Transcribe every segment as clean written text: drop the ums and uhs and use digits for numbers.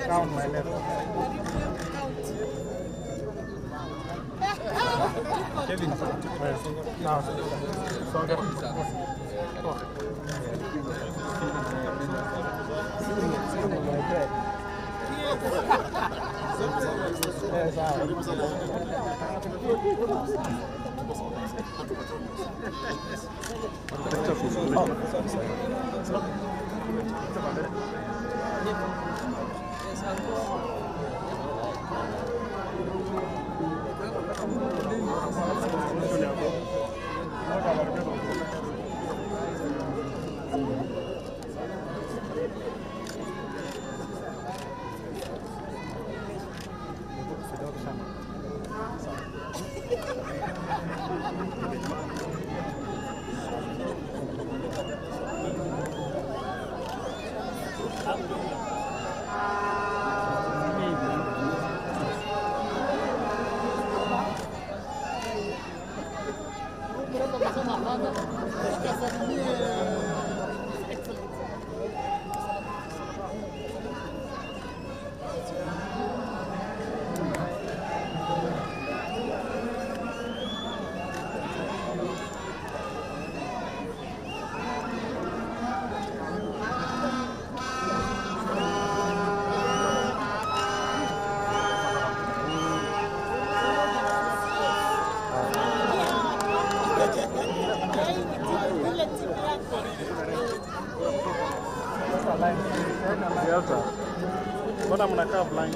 Round my left. Kevin. Now. Mbona mnakaa blind?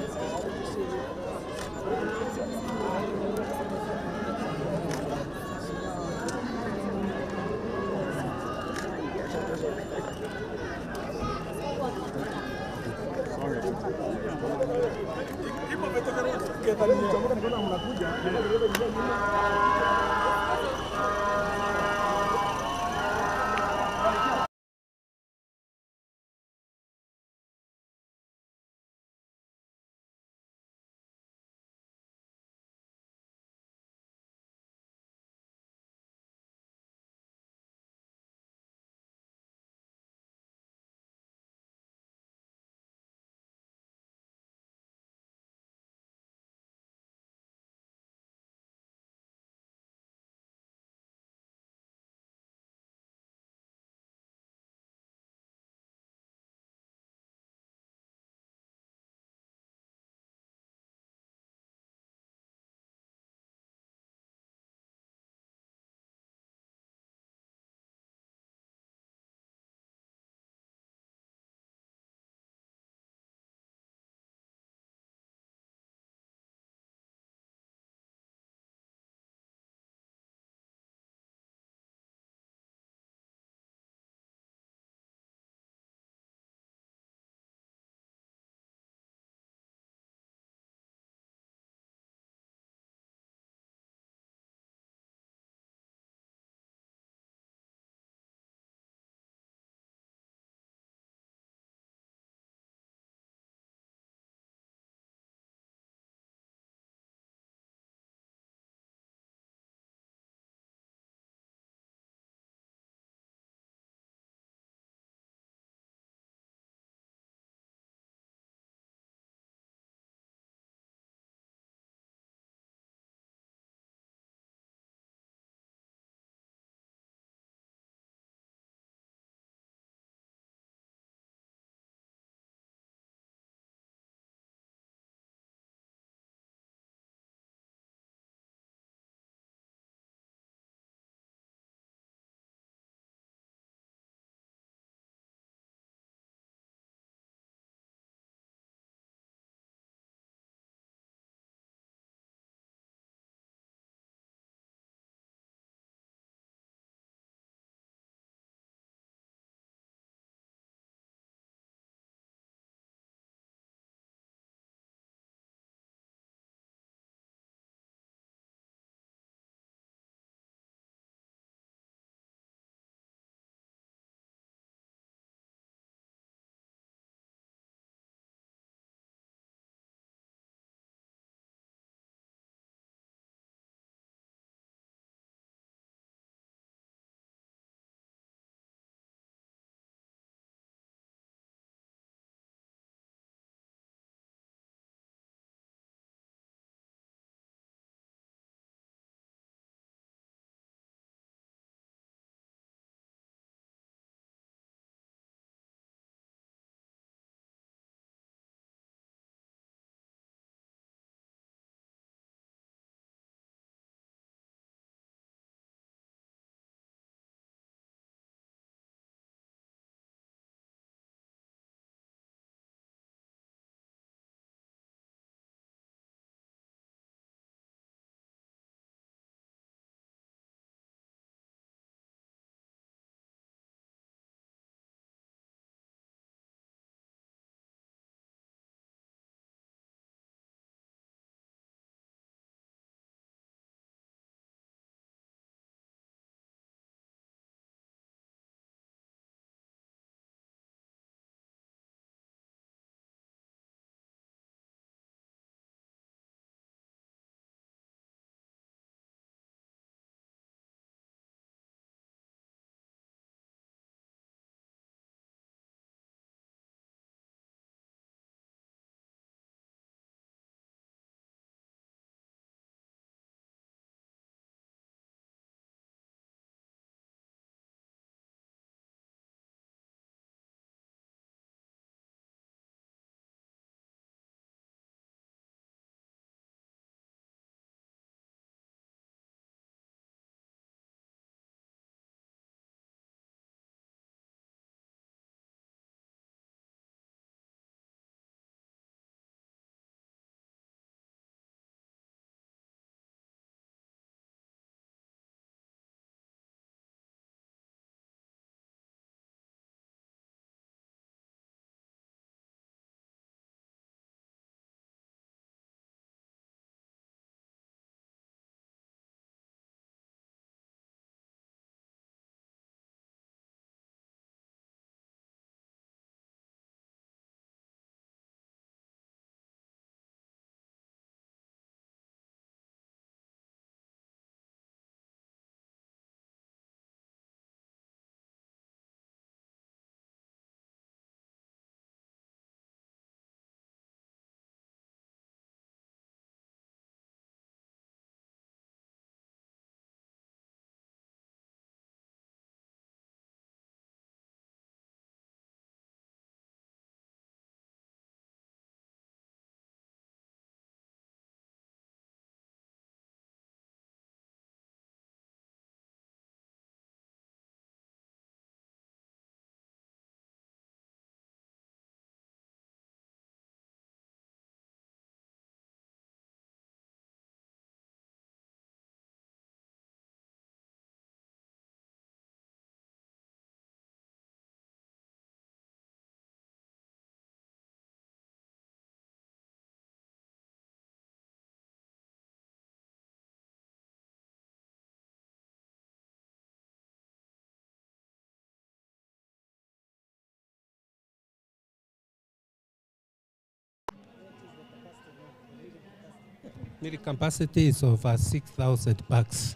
Milling capacity is of 6,000 bags.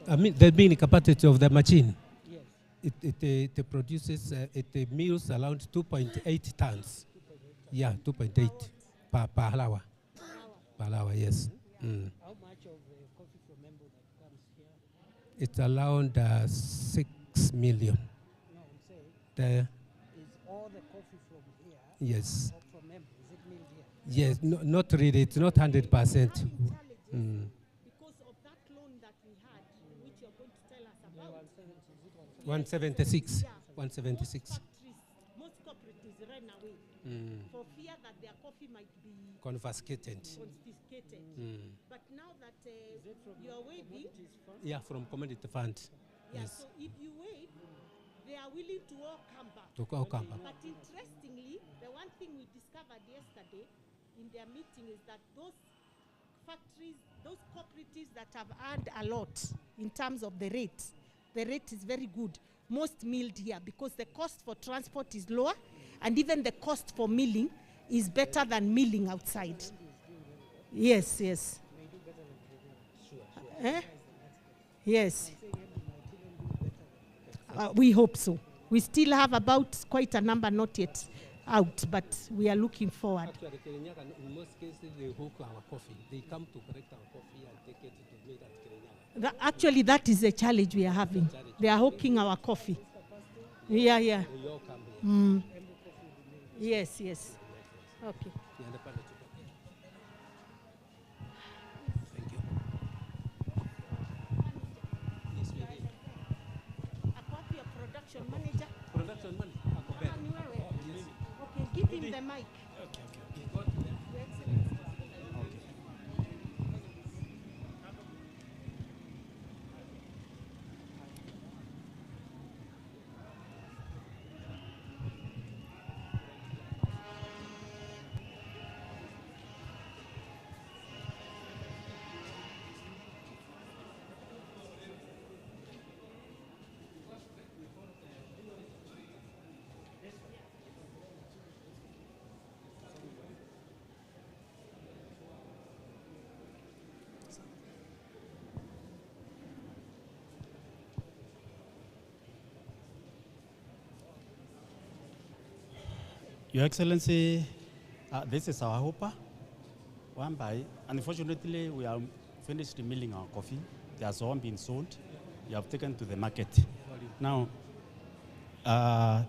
I mean, the milling capacity of the machine. Yes. It produces, it mills around 2.8 tons. Yeah, 2.8 per hour. Per hour, yes. Mm. How much of coffee from Embu that comes here? It's around 6 million. No, I'm saying. Is all the coffee from here? Yes. Or from Embu? Is it milled here? Yes, not really. It's not 100%. Because of that loan that we had, which you're going to tell us about. 176. Yeah. 176. Most cooperatives ran away for fear that their coffee might be confiscated. But now that you are waiving, yeah, from community fund. Yeah, yes. So if you waive, they are willing to all come back. But interestingly, the one thing we discovered yesterday in their meeting is that those factories, those cooperatives that have earned a lot in terms of the rate is very good. Most milled here because the cost for transport is lower and even the cost for milling is better than milling outside. Yes. Yes. We hope so. We still have about quite a number not yet out, but we are looking forward. Actually, in most cases, they hook our coffee. They come to collect our coffee and take it to make at Kirinyaga. Actually, that is a challenge we are having. They are hooking our coffee. Yeah. They all come here. Yes. Okay. Production manager. Okay, give him the mic. Your Excellency, this is our hopper. Unfortunately, we have finished milling our coffee. They have all been sold. We have taken to the market. Now,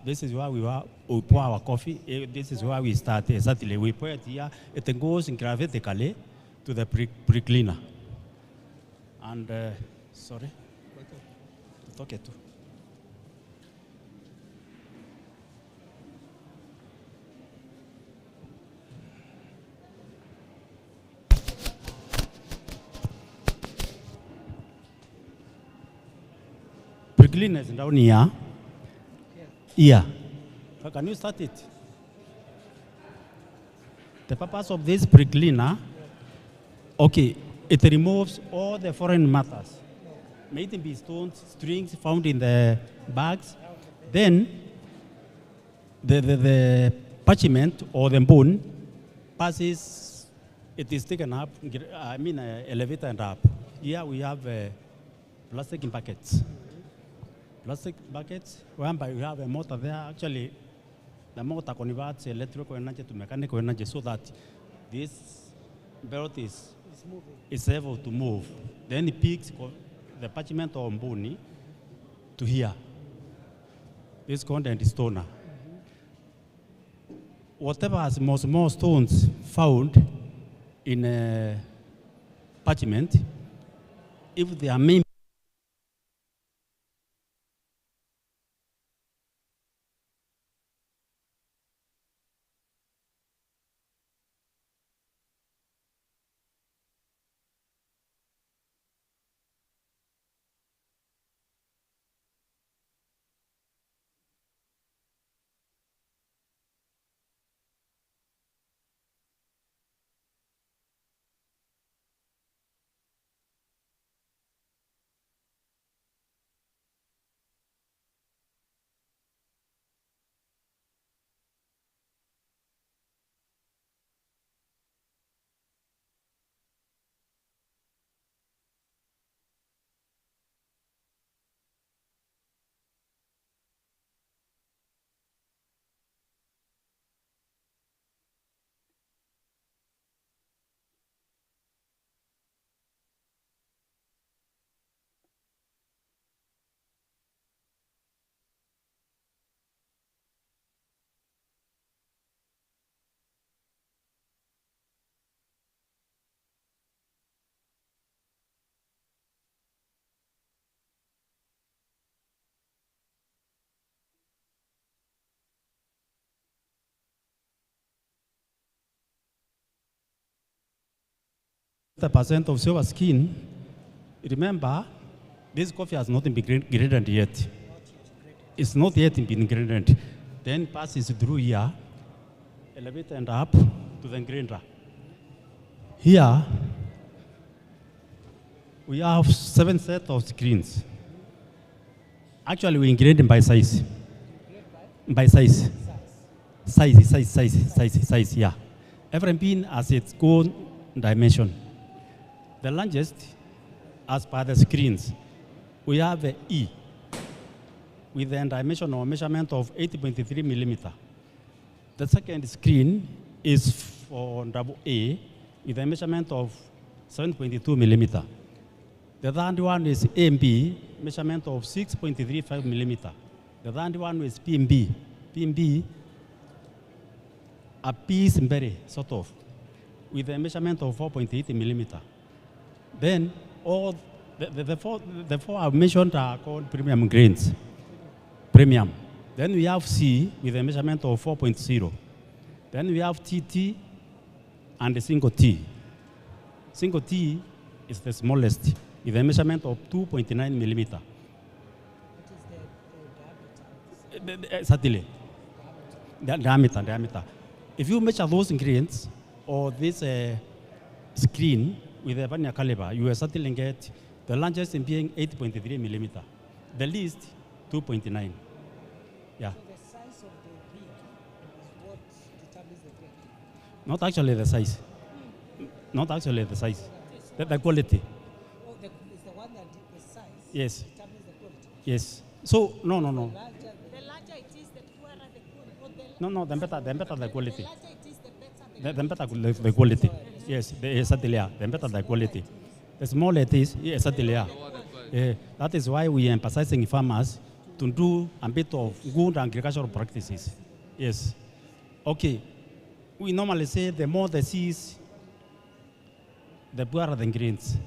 this is where we pour our coffee. This is where we start. Exactly. We pour it here. It goes gravitatically to the pre-cleaner. And, sorry. It's okay too. Pre-cleaner is down here. Here. Can you start it? The purpose of this pre-cleaner, okay, it removes all the foreign matters. May it be stones, strings found in the bags. Then the parchment or the bone passes, it is taken up, elevator and up. Here we have plastic buckets. Plastic buckets, whereby we have a motor there. Actually, the motor converts electrical energy to mechanical energy so that this belt is able to move. Then it picks the parchment or bone to here. This content is toner. Whatever has more stones found in a parchment, if they are main The percent of silver skin, remember, this coffee has not been graded yet. It's not yet been graded. Then passes through here, elevate and up to the grinder. Here, we have 7 sets of screens. Actually, we grade by size. By size. Size, yeah. Every pin has its own dimension. The largest, as per the screens, we have a E with a dimension or measurement of 80.3 millimeter. The second screen is for double A with a measurement of 7.2 millimeter. The third one is A and B, measurement of 6.35 millimeter. The third one is P and B. P and B, a piece berry, sort of, with a measurement of 4.8 millimeter. Then all the four I've mentioned are called premium grains. Premium. Then we have C with a measurement of 4.0. Then we have TT and the single T. Single T is the smallest with a measurement of 2.9 millimeter. What is the diameter? Certainly. Diameter. If you measure those ingredients or this screen with a vernier caliber, you will certainly get the largest in being 8.3 millimeter, the least 2.9. Yeah. So the size of the bead is what determines the grade. Not actually the size. Not actually the size. The quality. Oh, it's the one that the size Yes. determines the quality. Yes. So no. Larger The larger it is, the poorer the quality. No. The better the quality. The larger it is, the better The quality. Yes. Certainly. The better the quality. The smaller it is, yes, certainly. That is why we are emphasizing farmers to do a bit of good agricultural practices. Yes. Okay. We normally say the more the seeds, the poorer the grains.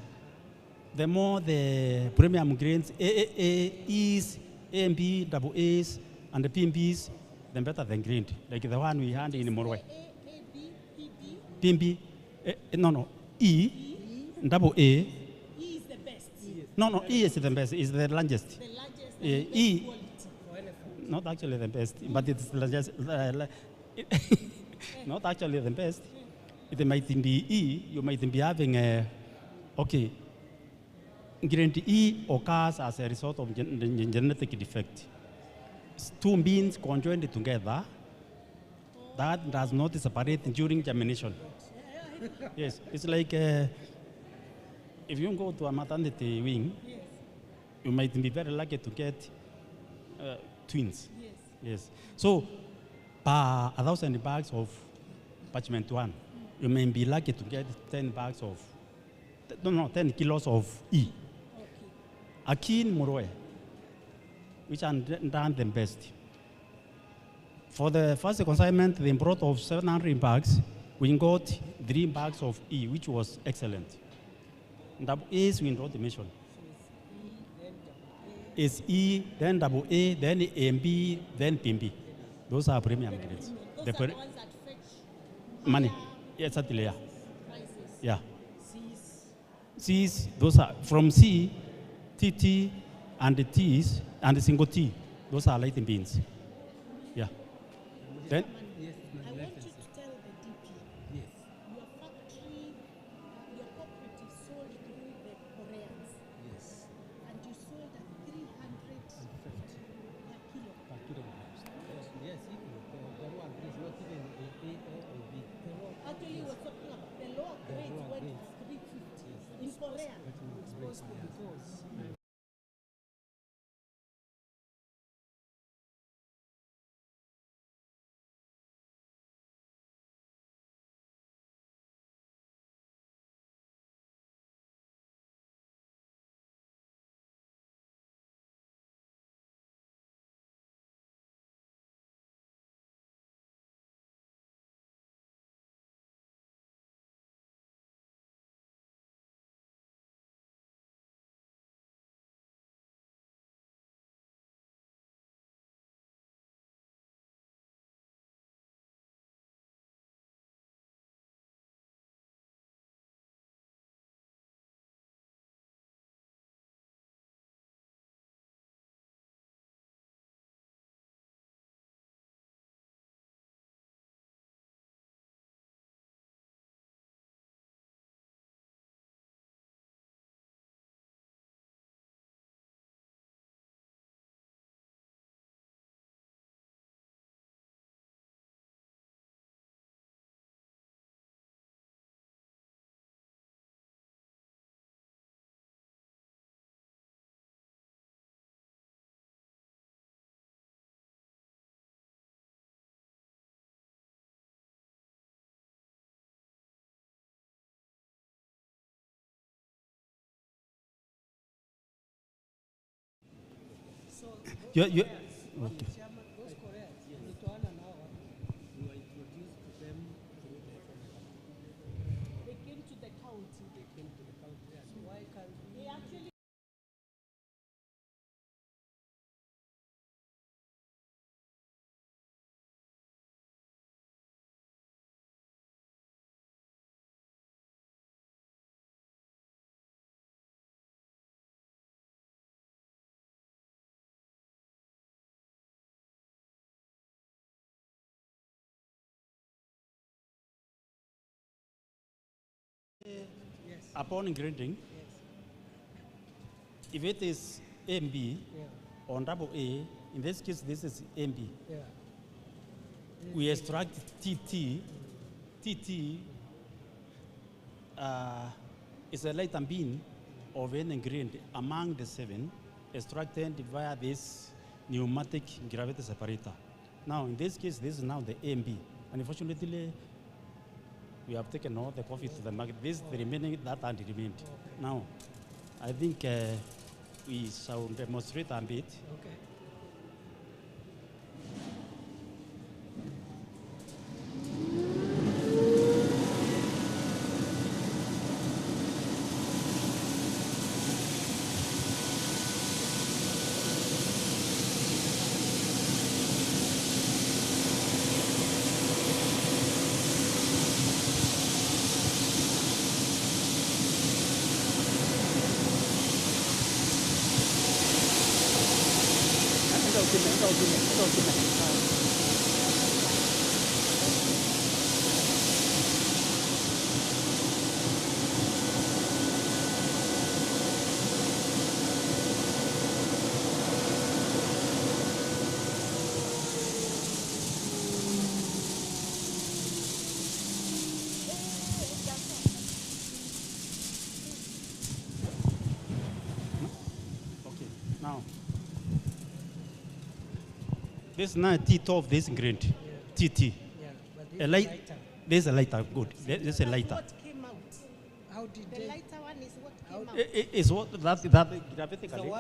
The more the premium grains, E's, A and B, double A's, and the P and B's, the better the grain. Like the one we had in Morway. P and B, E, double A. E is the best. No, E is the best, is the largest. The largest and E, best quality. not actually the best, but it's the largest. Not actually the best. It might be E, you might be having a, okay, grain E occurs as a result of genetic defect. Two beans conjoined together, that does not separate during germination. Yes, it's like if you go to a maternity wing, you might be very lucky to get twins. Yes. So, per 1,000 bags of parchment 1, you may be lucky to get 10 bags of, 10 kilos of E. Akin Moroe, which are done the best. For the first consignment, the import of 700 bags, we got 3 bags of E, which was excellent. Double A's we don't mention. It's E, then double A, then A and B, then P and B. Those are premium grades. Those are the ones that fetch Money. Yes, certainly, yeah. prices. Yeah. C's. C's, those are from C, TT, and the T's, and the single T. Those are light beans. Yeah. Then, I want you to tell the DP. Yes. Your factory, your cooperative sold through the Koreans, Yes. and you sold at 300 per kilo. Yes, the lower grades, not even A or B. Actually, we're talking about the lower grades went to 350 in Korea. Because You, okay. Chairman, those Koreans, mlitoana nao wapi? We were introduced to them through the They came to the county. they came to the county and Why can't we? They actually Upon grading, if it is MB Yeah, on double A, in this case, this is MB. yeah. We extract TT. TT is a light beam of any grain among the 7 extracted via this pneumatic gravity separator. Now, in this case, this is now the MB. Unfortunately, we have taken all the coffee to the market. This is the remaining that and remained. Now, I think we shall demonstrate a bit. Okay. Okay, now. This is now T of this ingredient. TT. Yeah, but this A is light. lighter. This is a lighter. Good. This is a lighter. what came out. How did The they? lighter one is what How came out. Is what that The gravitically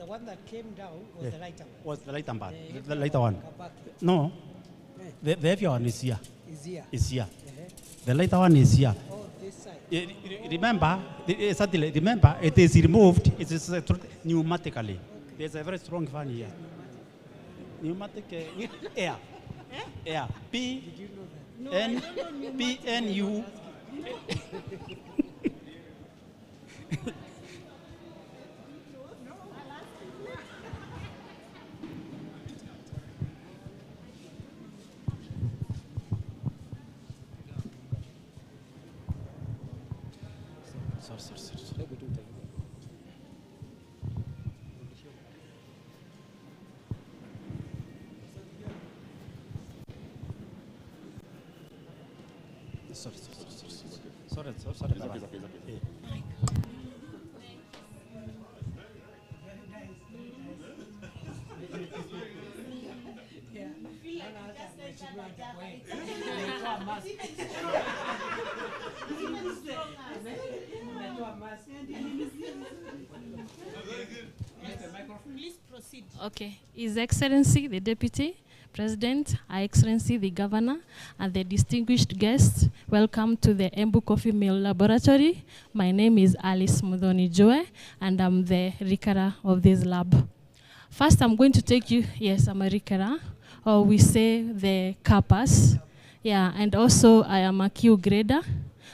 one that came down was Yeah. the lighter one. was the lighter part. The The lighter one. Kabaki No, Eh, the heavier one is here. is here. Is here. Eh, The lighter one is here. Oh, this side. Remember, certainly, remember, it is removed. It is pneumatically. There's a very strong fan here. Pneumatic air. Air. P Did you know that? No, N I don't know pneumatic. P N U. Sorry. Sorry. Yeah. Yeah. Please proceed. Okay. His Excellency, the Deputy President, Her Excellency, the Governor, and the distinguished guests, welcome to the Embu Coffee Mill Laboratory. My name is Alice Mudhoni Joe, and I'm the Rikara of this lab. First, I'm going to take you, yes, I'm a Rikara, or we say the CAPAS. Yeah, and also I am a Q grader,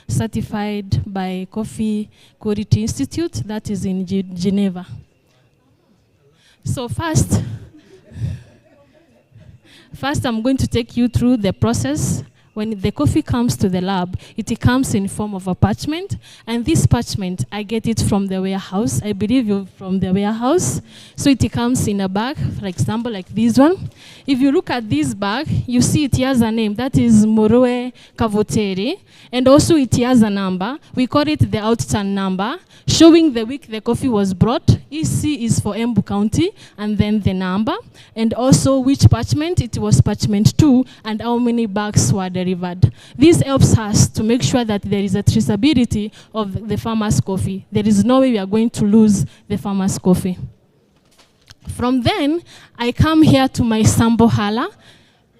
certified by Coffee Quality Institute, that is in Geneva. So first, I'm going to take you through the process. When the coffee comes to the lab, it comes in form of a parchment, and this parchment, I get it from the warehouse. I believe you're from the warehouse. So it comes in a bag, for example, like this one. If you look at this bag, you see it has a name, that is Moroe Kavutiri, and also it has a number. We call it the outturn number, showing the week the coffee was brought. EC is for Embu County, and then the number, and also which parchment, it was parchment 2, and how many bags were delivered. This helps us to make sure that there is a traceability of the farmer's coffee. There is no way we are going to lose the farmer's coffee. From then, I come here to my sample hala.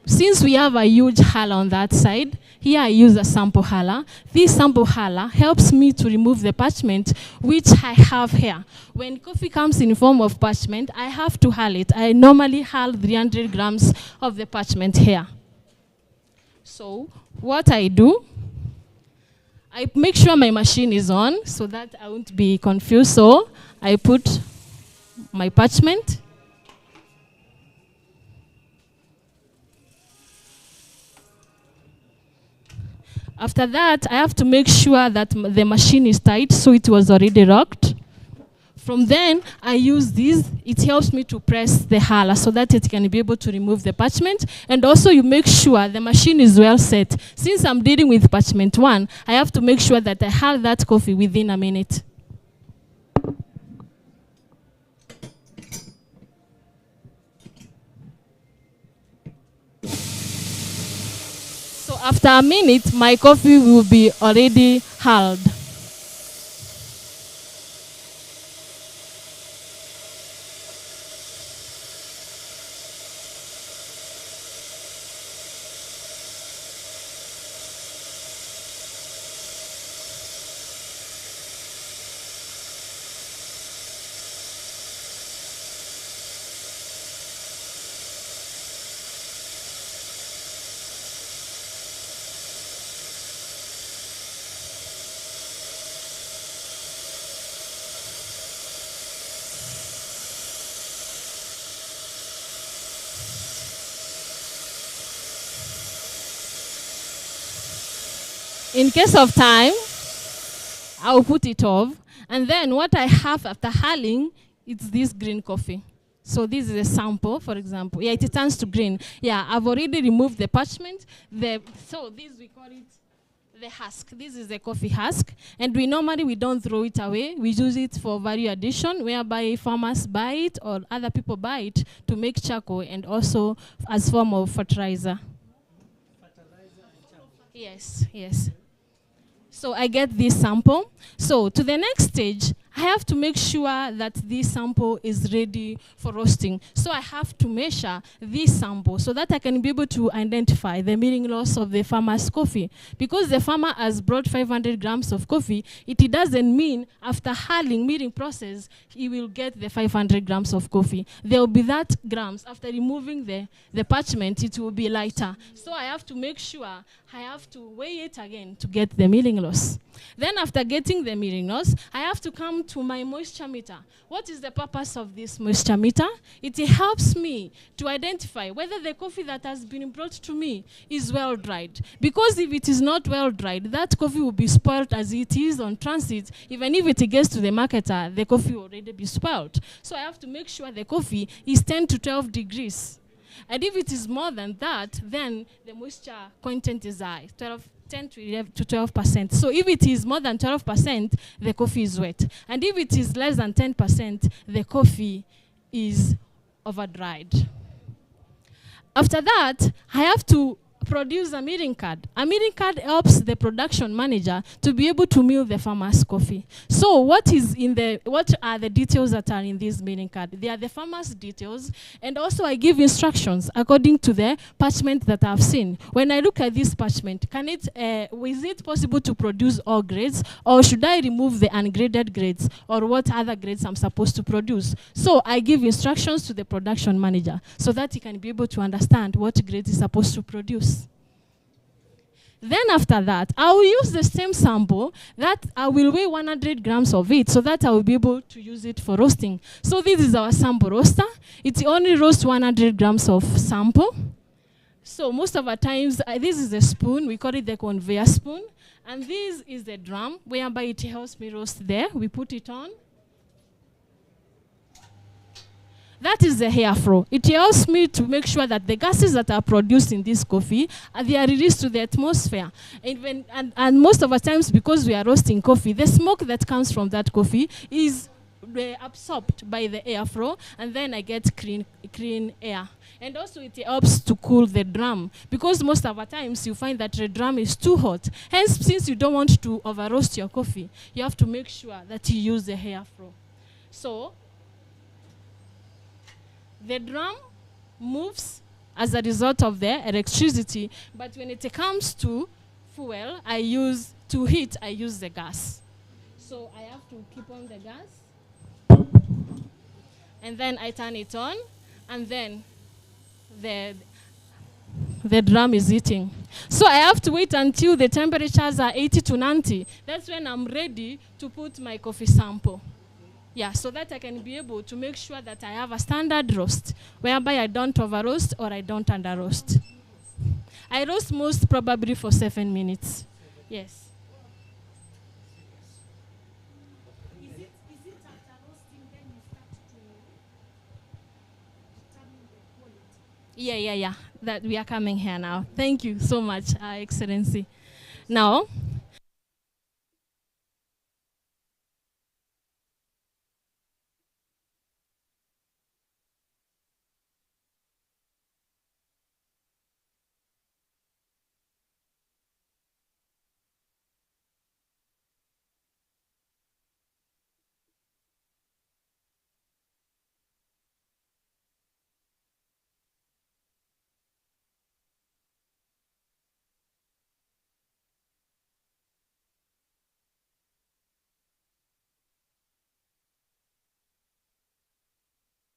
Since we have a huge hala on that side, here I use a sample hala. This sample hala helps me to remove the parchment which I have here. When coffee comes in form of parchment, I have to hull it. I normally hull 300 grams of the parchment here. So what I do, I make sure my machine is on so that I won't be confused. So I put my parchment. After that, I have to make sure that the machine is tight, so it was already rocked. From then, I use this. It helps me to press the hala so that it can be able to remove the parchment. And also, you make sure the machine is well set. Since I'm dealing with parchment 1, I have to make sure that I hull that coffee within a minute. So after a minute, my coffee will be already hulled. In case of time, I'll put it off. And then what I have after hulling, it's this green coffee. So this is a sample, for example. Yeah, it turns to green. Yeah, I've already removed the parchment. So this, we call it the husk. This is the coffee husk. And we normally don't throw it away. We use it for value addition, whereby farmers buy it or other people buy it to make charcoal and also as form of fertilizer. Yes, yes. So I get this sample. So to the next stage, I have to make sure that this sample is ready for roasting. So I have to measure this sample so that I can be able to identify the milling loss of the farmer's coffee. Because the farmer has brought 500 grams of coffee, it doesn't mean after hulling, milling process, he will get the 500 grams of coffee. There will be that grams. After removing the parchment, it will be lighter. So I have to make sure I have to weigh it again to get the milling loss. Then after getting the milling loss, I have to come to my moisture meter. What is the purpose of this moisture meter? It helps me to identify whether the coffee that has been brought to me is well dried. Because if it is not well dried, that coffee will be spoiled as it is on transit. Even if it gets to the marketer, the coffee will already be spoiled. So I have to make sure the coffee is 10 to 12 degrees. And if it is more than that, then the moisture content is high, 10 to 12%. So if it is more than 12%, the coffee is wet. And if it is less than 10%, the coffee is over-dried. After that, I have to produce a milling card. A milling card helps the production manager to be able to mill the farmer's coffee. So what are the details that are in this milling card? They are the farmer's details, and also I give instructions according to the parchment that I've seen. When I look at this parchment, is it possible to produce all grades, or should I remove the ungraded grades, or what other grades I'm supposed to produce? So I give instructions to the production manager so that he can be able to understand what grades he's supposed to produce. Then after that, I will use the same sample that I will weigh 100 grams of it so that I will be able to use it for roasting. So this is our sample roaster. It only roasts 100 grams of sample. So most of the times, this is a spoon. We call it the conveyor spoon. And this is the drum, whereby it helps me roast there. We put it on. That is the airflow. It helps me to make sure that the gases that are produced in this coffee, they are released to the atmosphere. And most of the times, because we are roasting coffee, the smoke that comes from that coffee is absorbed by the airflow, and then I get clean air. And also it helps to cool the drum, because most of the times you find that the drum is too hot. Hence, since you don't want to over roast your coffee, you have to make sure that you use the airflow. So The drum moves as a result of the electricity, but when it comes to fuel, I use the gas. So I have to keep on the gas, and then I turn it on, and then the drum is heating. So I have to wait until the temperatures are 80 to 90. That's when I'm ready to put my coffee sample. Yeah, so that I can be able to make sure that I have a standard roast, whereby I don't over roast or I don't under roast. I roast most probably for 7 minutes. Yes. Is it after roasting then you start to determine the quality? Yeah. That we are coming here now. Thank you so much, Excellency. Now,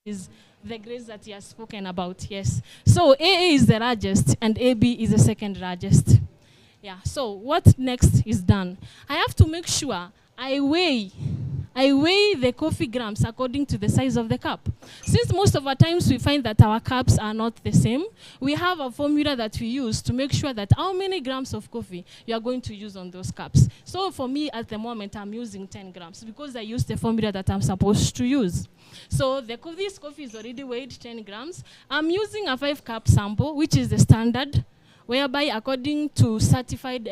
is the grades that he has spoken about, yes. So AA is the largest and AB is the second largest. Yeah, so what next is done? I have to make sure I weigh the coffee grams according to the size of the cup. Since most of our times we find that our cups are not the same, we have a formula that we use to make sure that how many grams of coffee you are going to use on those cups. So for me at the moment, I'm using 10 grams because I use the formula that I'm supposed to use. So this coffee is already weighed 10 grams. I'm using a 5-cup sample, which is the standard, whereby according to certified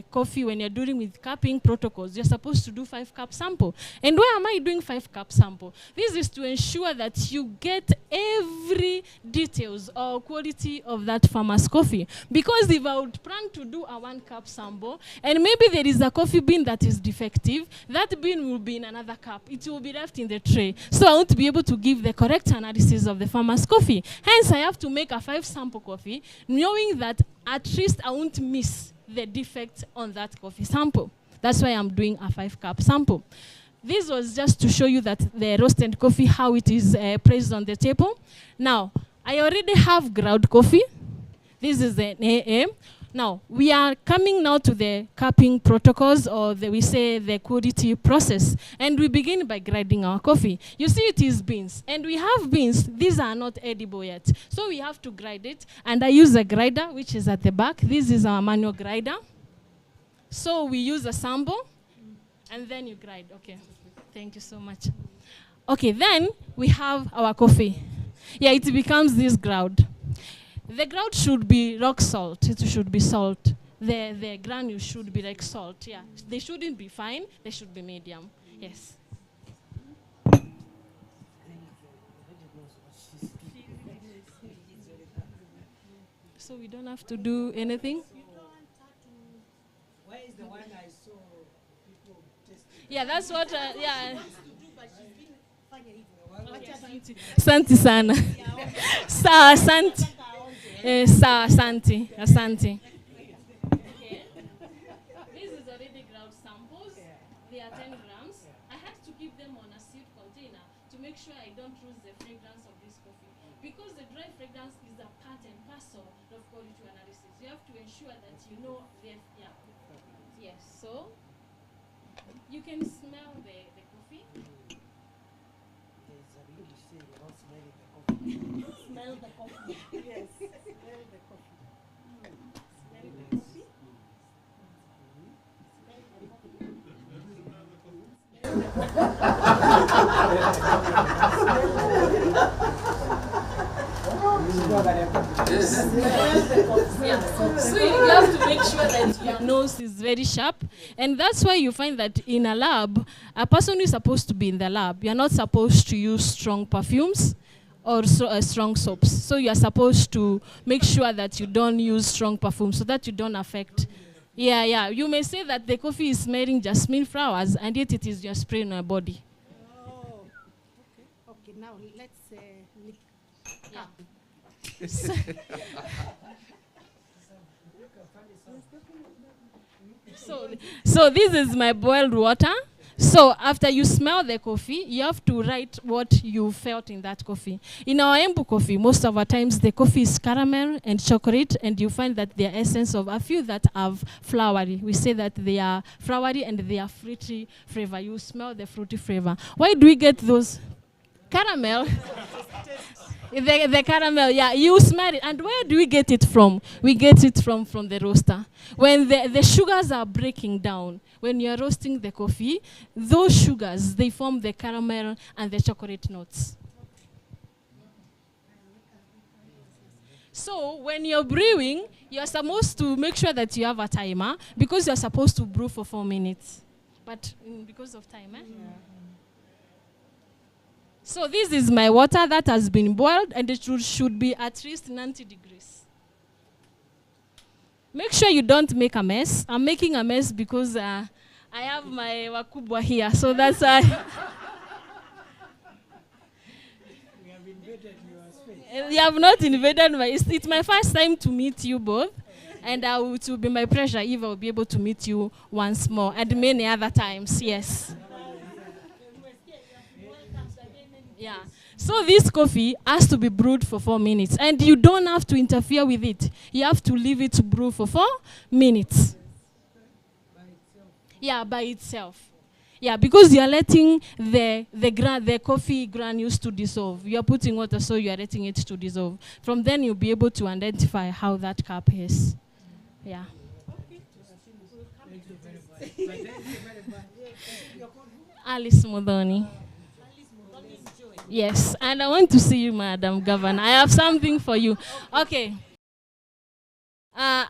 coffee, when you're dealing with cupping protocols, you're supposed to do 5-cup sample. And why am I doing 5-cup sample? This is to ensure that you get every details or quality of that farmer's coffee. Because if I would plan to do a 1-cup sample, and maybe there is a coffee bean that is defective, that bean will be in another cup. It will be left in the tray. So I won't be able to give the correct analysis of the farmer's coffee. Hence, I have to make a 5-sample coffee, knowing that at least I won't miss the defect on that coffee sample. That's why I'm doing a 5-cup sample. This was just to show you that the roasted coffee, how it is placed on the table. Now, I already have ground coffee. This is an AA. Now, we are coming now to the cupping protocols, or we say the quality process. And we begin by grinding our coffee. You see it is beans. And we have beans. These are not edible yet. So we have to grind it. And I use a grinder, which is at the back. This is our manual grinder. So we use a sample. And then you grind. Okay. Thank you so much. Okay, then we have our coffee. Yeah, it becomes this ground. The ground should be rock salt. It should be salt. The granules should be like salt. Yeah, they shouldn't be fine. They should be medium. Yes. So we don't have to do anything. Where is the one I saw people testing? Yeah, that's what. Yeah. Okay. Santi sana. Sa Santi. Asante. Okay. This is already ground samples. They are 10 grams. I had to keep them on a sealed container to make sure I don't lose the fragrance of this coffee. Because the dry fragrance is a part and parcel of quality analysis. You have to ensure that you know the, yeah. Yes, so you can smell the coffee. There's a lady saying you're not smelling the coffee. Smell the coffee. Yes, smell the coffee. Smell the coffee. Yeah. So you have to make sure that your nose is very sharp. And that's why you find that in a lab, a person who is supposed to be in the lab, you're not supposed to use strong perfumes or strong soaps. So you are supposed to make sure that you don't use strong perfumes so that you don't affect. Yeah. You may say that the coffee is smelling jasmine flowers, and yet it is your spray on your body. Oh, okay. Now let's lick. Yeah. So this is my boiled water. So after you smell the coffee, you have to write what you felt in that coffee. In our Embu coffee, most of the times the coffee is caramel and chocolate, and you find that there are essence of a few that have flowery. We say that they are flowery and they are fruity flavor. You smell the fruity flavor. Why do we get those? Caramel. The caramel, yeah, you smell it. And where do we get it from? We get it from the roaster. When the sugars are breaking down, when you're roasting the coffee, those sugars, they form the caramel and the chocolate notes. So when you're brewing, you're supposed to make sure that you have a timer because you're supposed to brew for 4 minutes. But because of time, Yeah. So this is my water that has been boiled, and it should be at least 90 degrees. Make sure you don't make a mess. I'm making a mess because I have my wakubwa here, so that's why. We have invaded your space. You have not invaded my. It's my first time to meet you both, and it will be my pleasure if I will be able to meet you once more and many other times. Yes. Yeah. So this coffee has to be brewed for 4 minutes, and you don't have to interfere with it. You have to leave it to brew for 4 minutes. By itself. Yeah, by itself. Yeah, because you are letting the coffee granules to dissolve. You are putting water, so you are letting it to dissolve. From then, you'll be able to identify how that cup is. Yeah. Alice Modoni. Yes, and I want to see you, Madam Governor. I have something for you. Okay. Yeah,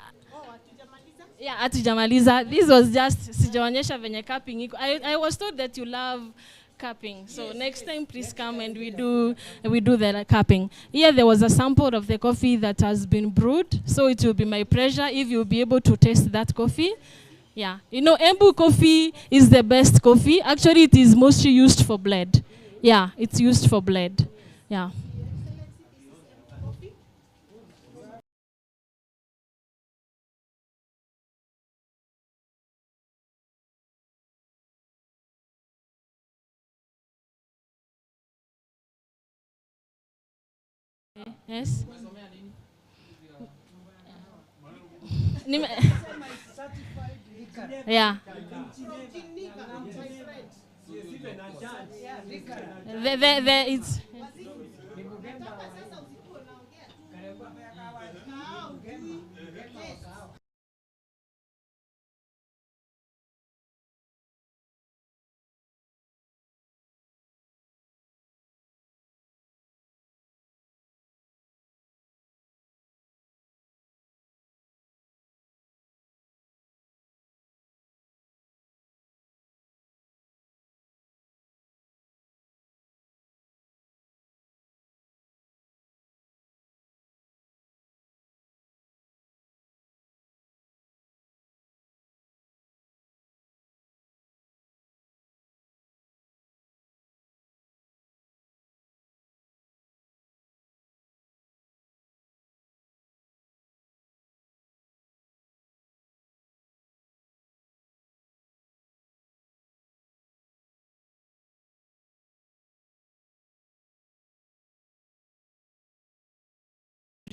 atujamaliza. This was just sijaonyesha venye cupping iko. I was told that you love cupping. So next time please come and we do the cupping. Here there was a sample of the coffee that has been brewed. So it will be my pleasure if you'll be able to taste that coffee. Yeah. You know, Embu coffee is the best coffee. Actually, it is mostly used for blend. Yeah, it's used for blend. Yeah. Yes. Yeah. It's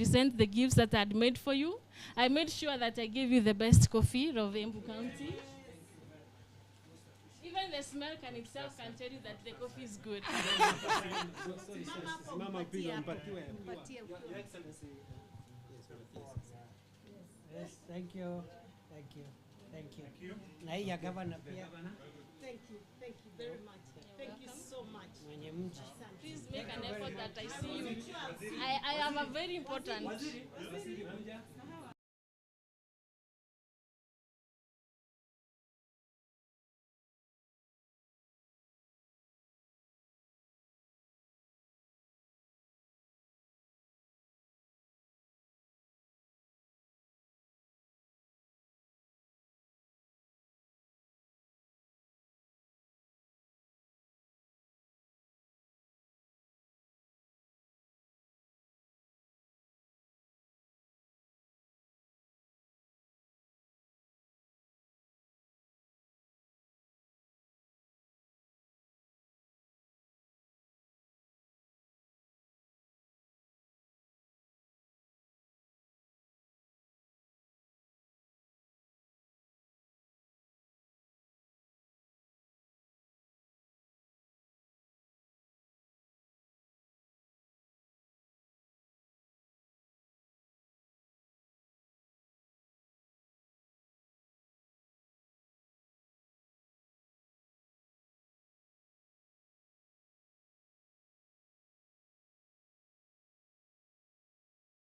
present the gifts that I had made for you. I made sure that I gave you the best coffee of Embu County. Even the smell can itself can tell you that the coffee is good. Yes, thank you. Thank you. Thank you. Na hii ya governor pia. Thank you very much. Thank you so much. Mwenye mji. Please make an effort that I see you. I have a very important.